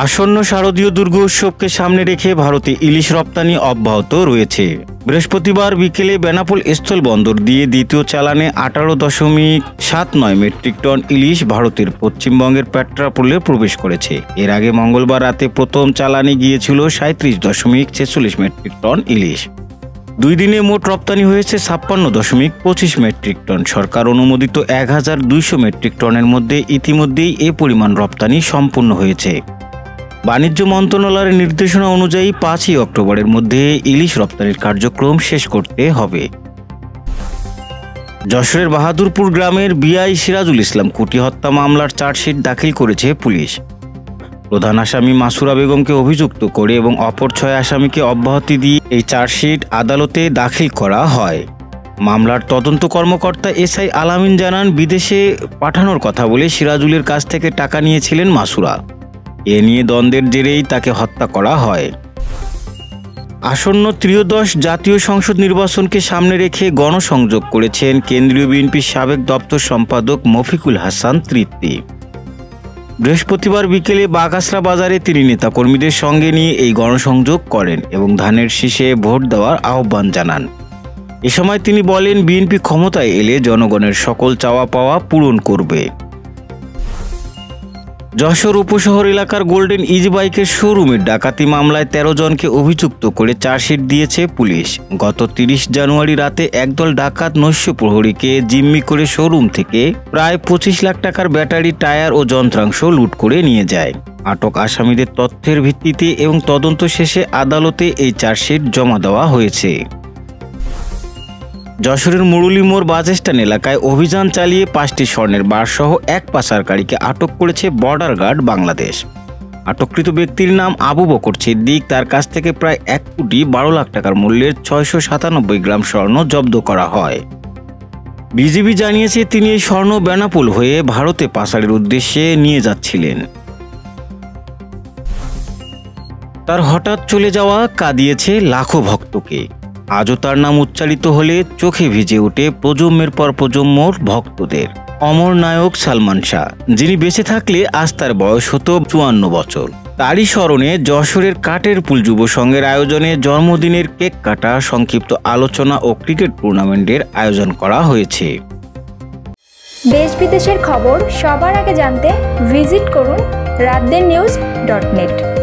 আসন্ন শারদীয় দুর্গোৎসবকে সামনে রেখে ভারতে ইলিশ রপ্তানি অব্যাহত রয়েছে। বৃহস্পতিবার বিকেলে বেনাপোল স্থলবন্দর দিয়ে দ্বিতীয় চালানে 18.79 মেট্রিক টন ইলিশ ভারতের পশ্চিমবঙ্গের পেট্রাপোলে প্রবেশ করেছে। এর আগে মঙ্গলবার রাতে প্রথম চালানে গিয়েছিল 37.46 মেট্রিক টন ইলিশ। 2 দিনে মোট রপ্তানি হয়েছে 56.25 মেট্রিক টন। সরকার অনুমোদিত 1200 মেট্রিক টনের মধ্যে ইতিমধ্যেই এ পরিমাণ রপ্তানি সম্পূর্ণ হয়েছে। বাণিজ্য মন্ত্রণালয়ের নির্দেশনা অনুযায়ী 5ই অক্টোবরের মধ্যে ইলিশ রপ্তানির কার্যক্রম শেষ করতে হবে। যশোরের বাহাদুরপুর গ্রামের বিআই সিরাজুল ইসলাম কুটি হত্যা মামলার চার্জশিট দাখিল করেছে পুলিশ। প্রধান আসামি মাসুরা বেগমকে অভিযুক্ত করে এবং অপর 6 আসামিকে অব্যাহতি দিয়ে এই চার্জশিট আদালতে দাখিল করা হয়। মামলার তদন্ত কর্মকর্তা এসআই আলামিন জানান, বিদেশে পাঠানোর কথা বলে সিরাজুলের কাছ থেকে টাকা নিয়েছিলেন মাসুরা। এ নিয়ে দ্বন্দ্বের জেরেই তাকে হত্যা করা হয়। আসন্ন ত্রয়োদশ জাতীয় সংসদ নির্বাচনকে সামনে রেখে গণসংযোগ করেছেন কেন্দ্রীয় বিএনপির সাবেক দপ্তর সম্পাদক মফিকুল হাসান তৃপ্তি। বৃহস্পতিবার বিকেলে বাগাসরা বাজারে তিনি নেতাকর্মীদের সঙ্গে নিয়ে এই গণসংযোগ করেন এবং ধানের শীষে ভোট দেওয়ার আহ্বান জানান। এ সময় তিনি বলেন, বিএনপি ক্ষমতায় এলে জনগণের সকল চাওয়া পাওয়া পূরণ করবে। যশোর উপশহর এলাকার গোল্ডেন ইজ বাইকের শোরুমের ডাকাতি মামলায় 13 জনকে অভিযুক্ত করে চার্জশিট দিয়েছে পুলিশ। গত 30 জানুয়ারি রাতে একদল ডাকাত নৈশ প্রহরীকে জিম্মি করে শোরুম থেকে প্রায় 25 লাখ টাকার ব্যাটারি, টায়ার ও যন্ত্রাংশ লুট করে নিয়ে যায়। আটক আসামিদের তথ্যের ভিত্তিতে এবং তদন্ত শেষে আদালতে এই চার্জশিট জমা দেওয়া হয়েছে। যশোরের মুরুলি মোড় বাসস্ট্যান্ড এলাকায় অভিযান চালিয়ে 5টি স্বর্ণের বার সহ এক পাচারকারীকে আটক করেছে বর্ডার গার্ড বাংলাদেশ। আটককৃত ব্যক্তির নাম আবু বকর সিদ্দিক। তার কাছ থেকে প্রায় 1,12 লাখ টাকার মূল্যের 697 গ্রাম স্বর্ণ জব্দ করা হয়। বিজিবি জানিয়েছে, তিনি এই স্বর্ণ বেনাপোল হয়ে ভারতে পাচারের উদ্দেশ্যে নিয়ে যাচ্ছিলেন। তার হঠাৎ চলে যাওয়া কাঁদিয়েছে লাখো ভক্তকে। আজও তার নাম উচ্চারিত হলে চোখে ভিজে ওঠে প্রজন্মের পর প্রজন্মর ভক্তদের। অমর নায়ক সালমান শাহ, যিনি বেঁচে থাকলে আজ তার বয়স হতো 54 বছর। তারই স্মরণে যশোরের কাটের পুল যুব সংঘের আয়োজনে জন্মদিনের কেক কাটা, সংক্ষিপ্ত আলোচনা ও ক্রিকেট টুর্নামেন্টের আয়োজন করা হয়েছে। দেশ বিদেশের খবর সবার আগে জানতে ভিজিট করুন ratdennews.net।